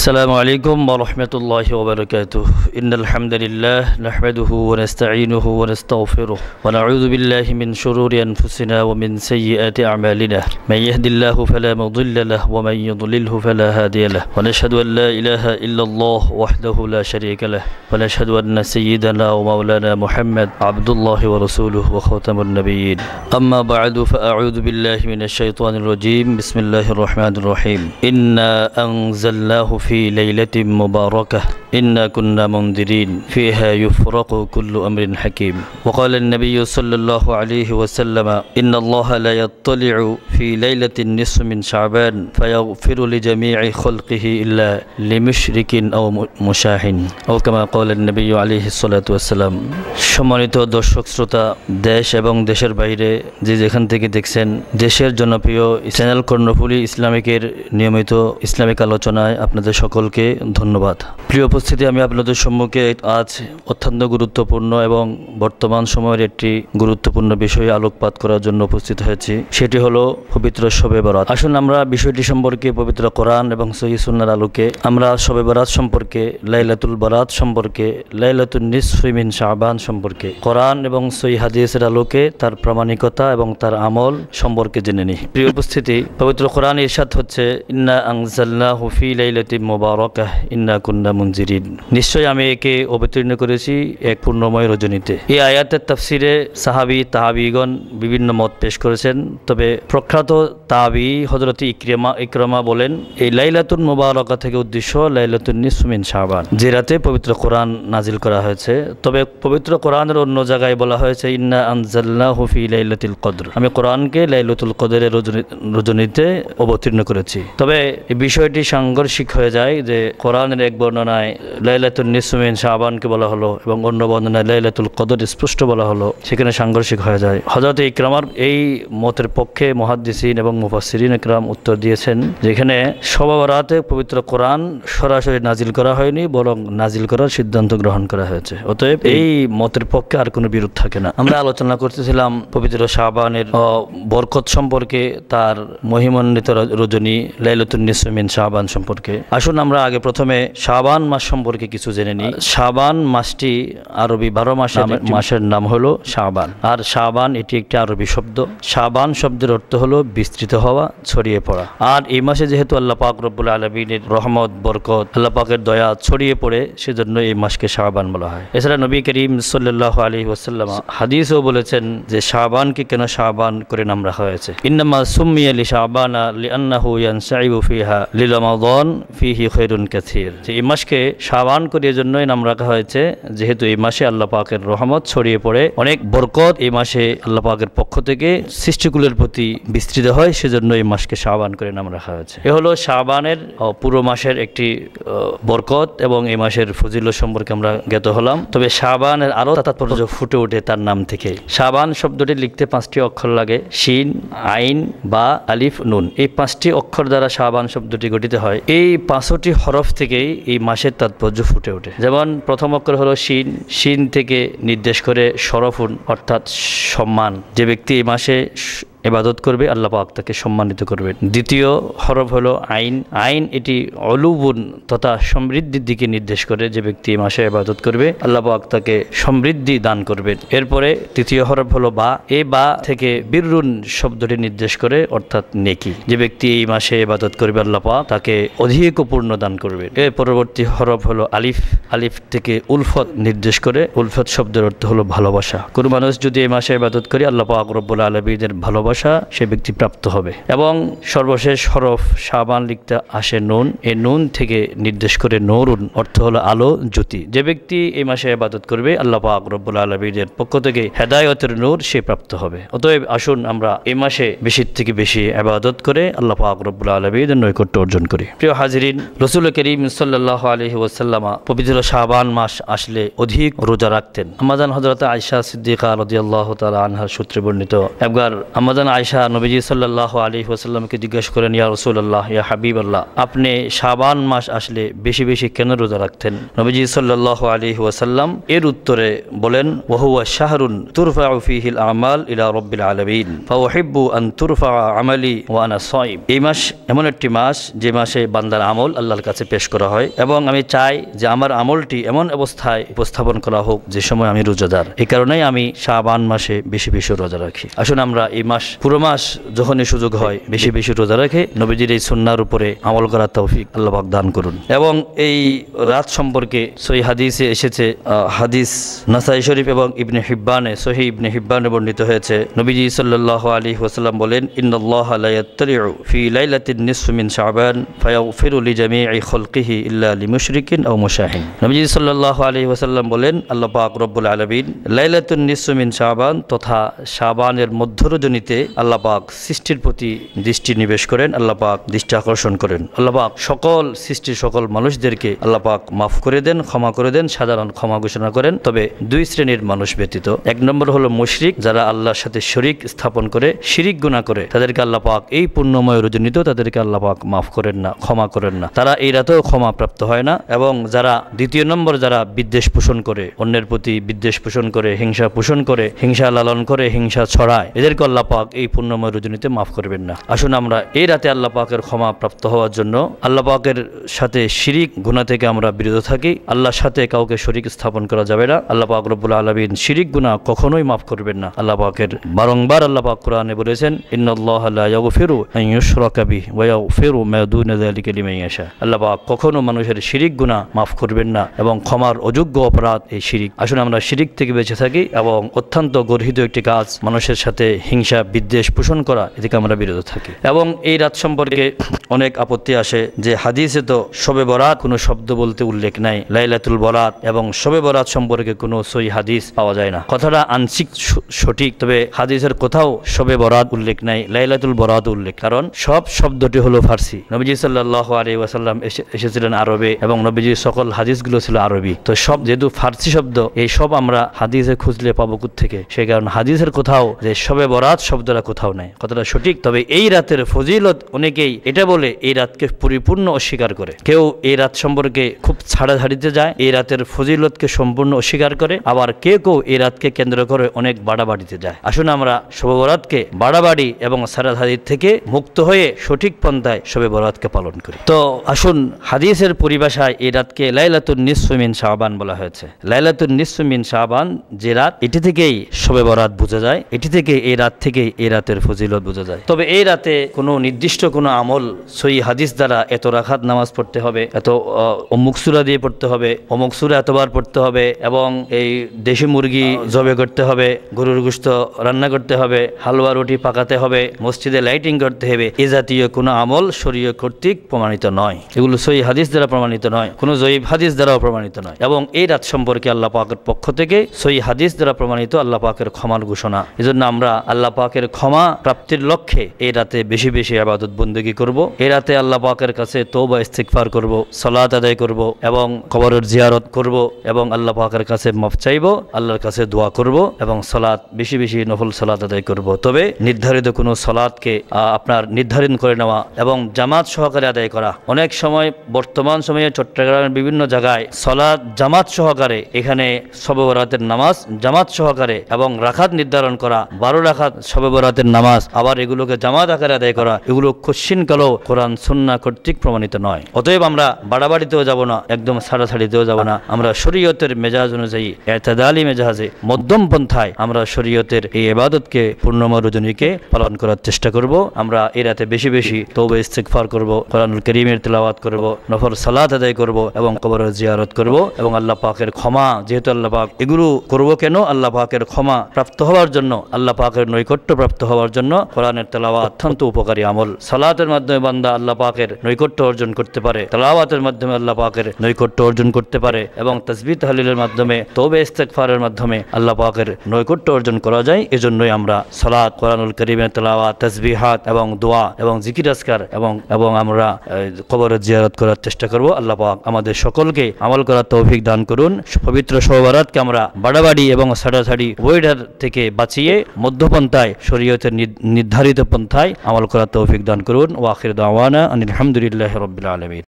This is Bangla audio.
السلام عليكم ورحمة الله وبركاته إن الحمد لله نحمده ونستعينه ونستغفره ونعوذ بالله من شرور أنفسنا ومن سيئات أعمالنا من يهد الله فلا مضل له ومن يضلله فلا هادي له ونشهد أن لا إله إلا الله وحده لا شريك له ونشهد أن سيدنا ومولانا محمد عبد الله ورسوله وخاتم النبيين أما بعد فأعوذ بالله من الشيطان الرجيم بسم الله الرحمن الرحيم إنا أنزلناه في ليلة مباركة إنا كنا منذرين فيها يفرق كل أمر حكيم وقال النبي صلى الله عليه وسلم إن الله لا يطلع في ليلة النصف من شعبان فيغفر لجميع خلقه إلا لمشرك أو مشاحن أو كما قال النبي عليه الصلاة والسلام সম্মানিত দর্শক শ্রোতা দেশ এবং দেশের বাইরে যে যেখান থেকে দেখছেন দেশের জনপ্রিয় চ্যানেল কর্ণফুলী ইসলামিকের নিয়মিত ইসলামিক আলোচনায় আপনাদের সকলকে ধন্যবাদ। প্রিয় উপস্থিতি, আমি আপনাদের সম্মুখে আজ অত্যন্ত গুরুত্বপূর্ণ এবং বর্তমান সময়ের একটি গুরুত্বপূর্ণ বিষয়ে আলোকপাত করার জন্য উপস্থিত হয়েছি। সেটি হলো পবিত্র শবে বরাত। আসুন আমরা বিষয়টি সম্পর্কে পবিত্র কোরআন এবং সহিহ সুন্নাহর আলোকে আমরা শবে বরাত সম্পর্কে, লাইলাতুল বরাত সম্পর্কে, লাইলাতুন নিসফি মিন শাবান সম্পর্কে কোরআন এবং সহিহ হাদিসের আলোকে তার প্রামাণিকতা এবং তার আমল সম্পর্কে জেনে নিই। প্রিয় উপস্থিতি, পবিত্র কোরআন ইরশাদ হচ্ছে ইন্না আনজালনাহু ফি লাইলাতিন মুবারাকাহ ইন্না কুন্না মুনজিরিন, নিশ্চয় আমি একে অবতীর্ণ করেছি এক পূর্ণময় রজনীতে। এই আয়াতের তাফসিরে সাহাবী তাহাবীগণ বিভিন্ন মত পেশ করেছেন, তবে প্রখ্যাত তাহাবী হযরত ইকরামা বলেন এই লাইলাতুল মুবারাকা থেকে উদ্দেশ্য লাইলাতুন নিসফি মিন শাবান, যে রাতে পবিত্র কোরআন নাজিল করা হয়েছে। তবে পবিত্র কোরআনের অন্য জায়গায় বলা হয়েছে ইন্না আনজালনাহু ফি লাইলাতুল কদর, আমি কোরআনকে লাইলাতুল কদরের রজনীতে অবতীর্ণ করেছি। তবে এই বিষয়টি সাংঘর্ষিক হয়ে যায় যে কোরআনের এক বর্ণনায় লাইলাতুন নিসফি মিন শাবানকে বলা হলো এবং অন্য বর্ণনায় লাইলাতুল কদর স্পষ্ট বলা হলো, সেখানে সাংঘর্ষিক হয়ে যায়। হযরত ইকরামার এই মতের পক্ষে মুহাদ্দিসিন এবং মুফাসসিরিন ইকরাম উত্তর দিয়েছেন যেখানে শবে বরাতে পবিত্র কোরআন সরাসরি নাজিল করা হয়নি, বরং নাজিল করার সিদ্ধান্ত গ্রহণ করা হয়েছে। অতএব এই মতের পক্ষে আর কোনো বিরোধ থাকে না। আমরা আলোচনা করতেছিলাম পবিত্র শাবানের বরকত সম্পর্কে, তার মহিমান্বিত রজনী লাইলাতুন নিসফি মিন শাবান সম্পর্কে। আসুন আমরা আগে প্রথমে শাবান মাস সম্পর্কে কিছু জেনে নিই। শাবান মাসটি আরবি 12 মাসের নাম হলো শাবান, আর শাবান এটি একটি আরবি শব্দ। শাবান শব্দের অর্থ হলো বিস্তৃত হওয়া, ছড়িয়ে পড়া। আর এই মাসে যেহেতু আল্লাহ পাক রব্বুল আলামিনের রহমত, বরকত, আল্লাহ পাকের দয়া ছড়িয়ে পড়ে, সেজন্য এই মাসকে শাবান বলা হয়। এছাড়া নবী করিম সাল্লাল্লাহু আলাইহি ওয়াসাল্লাম হাদিসেও বলেছেন যে শাবানকে কেন শাবান করে নাম রাখা হয়েছে। ইন্নামা সুম্মিয়া লিশাবানা লিআন্নাহু ইয়ানসাইবু ফিহা লিরমাদান ফিহি খায়রুন কাসীর, যে এই মাসকে শাবান করে এজন্যই নাম রাখা হয়েছে যেহেতু এই মাসে আল্লাহ পাকের রহমত ছড়িয়ে পড়ে, অনেক বরকত এই মাসে আল্লাহ পাকের পক্ষ থেকে সৃষ্টিকুলের প্রতি বিস্তৃত হয়, সেজন্য এই মাসকে শাবান করে নাম রাখা হয়েছে। এ হলো শাবানের পুরো মাসের একটি বরকত এবং এই মাসের ফজিলত সম্পর্কে আমরা জ্ঞাত হলাম। তবে শাবানের আরো তাৎপর্য ফুটে ওঠে তার নাম থেকে। শাবান শব্দটি লিখতে 5টি অক্ষর লাগে, শিন, আইন, বা, আলিফ, নুন। এই 5টি অক্ষর দ্বারা শাবান শব্দটি গঠিত হয়। এই 5টি হরফ থেকেই এই মাসের তাৎপর্য ফুটে ওঠে। যেমন প্রথম অক্ষর হলো শিন, শিন থেকে নির্দেশ করে শরফুন অর্থাৎ সম্মান, যে ব্যক্তি এই মাসে ইবাদত করবে আল্লাহ পাক তাকে সম্মানিত করবেন। দ্বিতীয় হরফ হলো আইন, আইন এটি অলুবুন তথা সমৃদ্ধির দিকে নির্দেশ করে, যে ব্যক্তি এই মাসে ইবাদত করবে আল্লাহ পাক তাকে সমৃদ্ধি দান করবেন। এরপরে তৃতীয় হরফ হলো বা, এই বা থেকে বিররুন শব্দটি নির্দেশ করে অর্থাৎ নেকি, যে ব্যক্তি এই মাসে ইবাদত করবে আল্লাহ পাক তাকে অধিক পূর্ণ দান করবেন। এর পরবর্তী হরফ হলো আলিফ, আলিফ থেকে উলফত নির্দেশ করে, উলফত শব্দের অর্থ হলো ভালোবাসা। কোনো মানুষ যদি এই মাসে ইবাদত করে আল্লাহ পাক রব্বুল আলামিনের ভালোবাসা সে ব্যক্তি প্রাপ্ত হবে। এবং সর্বশেষ হরফ শাবান লিখতে আসে নুন, এই নুন থেকে নির্দেশ করে নূরুন অর্থ হলো আলো, জ্যোতি, যে ব্যক্তি এই মাসে ইবাদত করবে আল্লাহ পাক রব্বুল আলামিনের পক্ষ থেকে হেদায়েতের নূর সে প্রাপ্ত হবে। অতএব আসুন আমরা এই মাসে বেশি থেকে বেশি ইবাদত করে আল্লাহ পাক রব্বুল আলামিনের নৈকট্য অর্জন করি। প্রিয় হাজিরিন, রাসূল করিম সাল্লাল্লাহু আলাইহি ওয়াসাল্লাম পবিত্র শাবান মাস আসলে অধিক রোজা রাখতেন। আম্মা জান হযরত আয়েশা সিদ্দিকা রাদিয়াল্লাহু তাআলা আনহার সূত্রে বর্ণিত, একবার আম্মা জান হযরত আয়েশা নবীজি সাল্লাল্লাহু আলাইহি ওয়াসাল্লামকে জিজ্ঞেস করেন, ইয়া রাসূলুল্লাহ, ইয়া হাবিবাল্লাহ, আপনি শাবান মাস আসলে বেশি বেশি কেন রোজা রাখতেন? নবীজি সাল্লাল্লাহু আলাইহি ওয়াসাল্লাম এর উত্তরে বলেন, ওয়া হুয়া শাহরুন তুরফাউ ফীহিল আমাল ইলা রাব্বিল আলামিন ফাউহিব্বু আন তুরফা আমালি ওয়া আনা সাইম। এই মাস এমন একটি মাস যে মাসে বান্দার আমল আল্লাহর কাছে পেশ করা হয়, এবং আমি চাই যে আমার আমলটি এমন অবস্থায় উপস্থাপন করা হোক যে সময় আমি রোজাদার। এই কারণেই আমি শাবান মাসে বেশি বেশি রোজা রাখি। আসুন আমরা এই মাস, পুরো মাস যখনই সুযোগ হয় বেশি বেশি রোজা রেখে নবীজির এই সুন্নাহর উপরে আমল করার তৌফিক আল্লাহ পাক দান করুন। এবং এই রাত সম্পর্কে সহিহ হাদিসে এসেছে, হাদিস নাসাই শরীফ এবং ইবনে হিব্বানে, সহিহ ইবনে হিব্বানে বর্ণিত হয়েছে, নবীজি সাল্লাল্লাহু আলাইহি ওয়াসাল্লাম বলেন, ইন্নাল্লাহা লা ইয়াত্তালিউ ফি লাইলাতিন নিসফি মিন শাবান ফায়াগফিরু লিজামিই খালকিহি ইল্লা লিমুশরিকিন আও মুশাহিন। নবীজি সাল্লাল্লাহু আলাইহি ওয়াসাল্লাম বলেন, আল্লাহ পাক রব্বুল আলামিন লাইলাতুন নিসফি মিন শাবান তথা শাবানের মধ্য রজনীতে আল্লাহ পাক সৃষ্টির প্রতি দৃষ্টি নিবেশ করেন, আল্লাহ পাক দৃষ্টি আকর্ষণ করেন। আল্লাহ পাক সকল সৃষ্টির সকল মানুষদেরকে আল্লাহ পাক মাফ করে দেন, ক্ষমা করে দেন, সাধারণ ক্ষমা ঘোষণা করেন, তবে দুই শ্রেণীর মানুষ ব্যতীত। এক নম্বর হলো মুশরিক, যারা আল্লাহর সাথে শরীক স্থাপন করে শিরিক গুনাহ করে, তাদেরকে আল্লাহ পাক এই পুণ্যময় রজনীতেও তাদেরকে আল্লাহ পাক মাফ করেন না, ক্ষমা করেন না, তারা এই রাতেও ক্ষমা প্রাপ্ত হয় না। এবং যারা দ্বিতীয় নম্বর, যারা বিদ্বেষ পোষণ করে, অন্যের প্রতি বিদ্বেষ পোষণ করে, হিংসা পোষণ করে, হিংসা লালন করে, হিংসা ছড়ায়, এদেরকে আল্লাহ পাক এই পুণ্যময় রজনীতে মাফ করবেন না। আসুন আমরা এই রাতে আল্লাহ পাকের ক্ষমা প্রাপ্ত হওয়ার জন্য আল্লাহ পাকের সাথে শিরিক গুনাহ থেকে আমরা বিরত থাকি। আল্লাহর সাথে কাউকে শরীক স্থাপন করা যাবে না। আল্লাহ পাক রব্বুল আলামিন শিরিক গুনাহ কখনোই মাফ করবেন না। আল্লাহ পাকের বারংবার আল্লাহ পাক কোরআনে বলেছেন, ইন্নাল্লাহা লা ইয়াগফিরু আন ইউশরাকা বিহি ওয়া ইয়াগফিরু মা দুনা যালিকা লিমান ইয়াশা। আল্লাহ পাক কখনো মানুষের শিরিক গুনাহ মাফ করবেন না, এবং ক্ষমার অযোগ্য অপরাধ এই শিরিক। আসুন আমরা শিরিক থেকে বেঁচে থাকি, এবং অত্যন্ত গর্হিত একটি কাজ মানুষের সাথে হিংসা বিদ্বেষ পোষণ করা, এদিকে আমরা বিরত থাকি। এবং এই রাত সম্পর্কে অনেক আপত্তি আসে যে হাদিসে তো শবে বরাত কোনো শব্দ বলতে উল্লেখ নাই, লাইলাতুল বরাত এবং শবে বরাত সম্পর্কে কোনো সহি হাদিস পাওয়া যায় না। কথাটা আংশিক সঠিক, তবে হাদিসের কোথাও শবে বরাত উল্লেখ নাই, লাইলাতুল বরাত উল্লেখ, কারণ সব শব্দটি হলো ফার্সি। নবীজি সাল্লাল্লাহু আলাইহি ওয়াসাল্লাম এসেছিলেন আরবে, এবং নবীজির সকল হাদিসগুলো ছিল আরবি। তো সব যেহেতু ফার্সি শব্দ, এই সব আমরা হাদিসে খুঁজলে পাবো কোত্থেকে? সেই কারণে হাদিসের কোথাও যে শবে বরাত শব্দটা কোথাও নাই, কথাটা সঠিক। তবে এই রাতের ফজিলত অনেকেই এটা বলে এই রাতকে পরিপূর্ণ অস্বীকার করে। কেউ এই রাত সম্পর্কে খুব ছাড়াছাড়িতে যায়, এই রাতের ফজিলতকে সম্পূর্ণ অস্বীকার করে, আবার কেউ কেউ এই রাতকে কেন্দ্র করে অনেক বাড়াবাড়িতে যায়। আসুন আমরা শবে বরাতকে বাড়াবাড়ি এবং ছাড়াছাড়ির থেকে মুক্ত হয়ে সঠিক পন্থায় শবে বরাতকে পালন করি। তো আসুন, হাদিসের পরিভাষায় এই রাতকে লাইলাতুন নিসফি মিন শাবান বলা হয়েছে। লাইলাতুন নিসফি মিন শাবান যে রাত, এটি থেকেই শবে বরাত বোঝা যায়, এটি থেকে এই রাত থেকেই এই রাতের ফজিলত বোঝা যায়। তবে এই রাতে কোনো নির্দিষ্ট কোনো আমল সহি হাদিস দ্বারা এত রাকাত নামাজ পড়তে হবে, এত অমুক সূরা দিয়ে পড়তে হবে, অমুক সূরা এতবার পড়তে হবে, এবং এই দেশি মুরগি জবে করতে হবে, গরুর গোশত রান্না করতে হবে, হালুয়া রুটি পাকাতে হবে, মসজিদে লাইটিং করতে হবে, এ জাতীয় কোনো আমল শরীয় কর্তৃক প্রমাণিত নয়। এগুলো সহি হাদিস দ্বারা প্রমাণিত নয়, কোনো জয়ীব হাদিস দ্বারাও প্রমাণিত নয়। এবং এই রাত সম্পর্কে আল্লাহ পাকের পক্ষ থেকে সহি হাদিস দ্বারা প্রমাণিত আল্লাহ পাকের ক্ষমার ঘোষণা। এজন্য আমরা আল্লাহ পাকের ক্ষমা প্রাপ্তির লক্ষ্যে এই রাতে বেশি বেশি ইবাদত বন্দেগী করব। এই রাতে আল্লাহ পাকের কাছে তওবা ইস্তিগফার করব, সালাত আদায় করব, এবং কবরের জিয়ারত করব, এবং আল্লাহ পাকের কাছে মাফ চাইব, আল্লাহর কাছে দোয়া করব, এবং সালাত বেশি বেশি নফল সালাত আদায় করব। তবে নির্ধারিত কোনো সালাতকে আপনার নির্ধারণ করে নেওয়া এবং জামাত সহকারে আদায় করা। অনেক সময় বর্তমান সময়ে চট্টগ্রামের বিভিন্ন জায়গায় সালাত জামাত সহকারে, এখানে শবে বরাতের নামাজ জামাত সহকারে এবং রাকাত নির্ধারণ করা, 12 রাকাত শবে বরাতের নামাজ, আবার এগুলোকে জামাত আকারে আদায় করা, এগুলো কশ্চিন কালো কোরআন সুন্নাহ কর্তৃক প্রমাণিত নয়। অতএব আমরা বাড়াবাড়িতেও যাব না, একদম ছাড়াছাড়িতেও যাব না। আমরা শরীয়তের মেজাজ অনুযায়ী ইতাদালি মেজাজে মধ্যম পন্থায় আমরা শরীয়তের এই ইবাদতকে পূর্ণময় রজনীকে পালন করার চেষ্টা করব। আমরা এই রাতে বেশি বেশি তওবা ইস্তিগফার করব, কোরআনুল কারীমের তেলাওয়াত করব, নফল সালাত আদায় করব, এবং কবরের জিয়ারত করব, এবং আল্লাহ পাকের ক্ষমা, যেহেতু আল্লাহ পাক এগুলো করব কেন? আল্লাহ পাকের ক্ষমা প্রাপ্ত হওয়ার জন্য, আল্লাহ পাকের নৈকট্য প্রাপ্ত হওয়ার জন্য। কোরআনের তেলাওয়াত অত্যন্ত উপকারী আমল। সালাতের মাধ্যমে বান্দা আল্লাহ পাকের নৈকট্য অর্জন করতে পারে, তেলাওয়াতের মাধ্যমে আল্লাহ পাকের নৈকট্য অর্জন করতে পারে, এবং তাসবিহ তাহলিলের মাধ্যমে তওবা ইস্তিগফারের মাধ্যমে আল্লাহ পাকের নৈকট্য অর্জন করা যায়। এজন্যই আমরা সালাত, কোরআনুল কারীমের তেলাওয়াত, তাসবিহাত এবং দোয়া এবং জিকির আজকার এবং আমরা কবরের জিয়ারত করার চেষ্টা করব। আল্লাহ পাক আমাদের সকলকে আমল করার তৌফিক দান করুন। পবিত্র শবে বরাতকে আমরা বাড়াবাড়ি এবং ছাড়াছাড়ি উভয়টার থেকে বাঁচিয়ে মধ্যপন্থায় শরীয়তের নির্ধারিত পন্থায় আমল করার তৌফিক দান করুন। ওয়া আখির দাওয়ানা আনিল হামদুলিল্লাহি রাব্বিল আলামিন।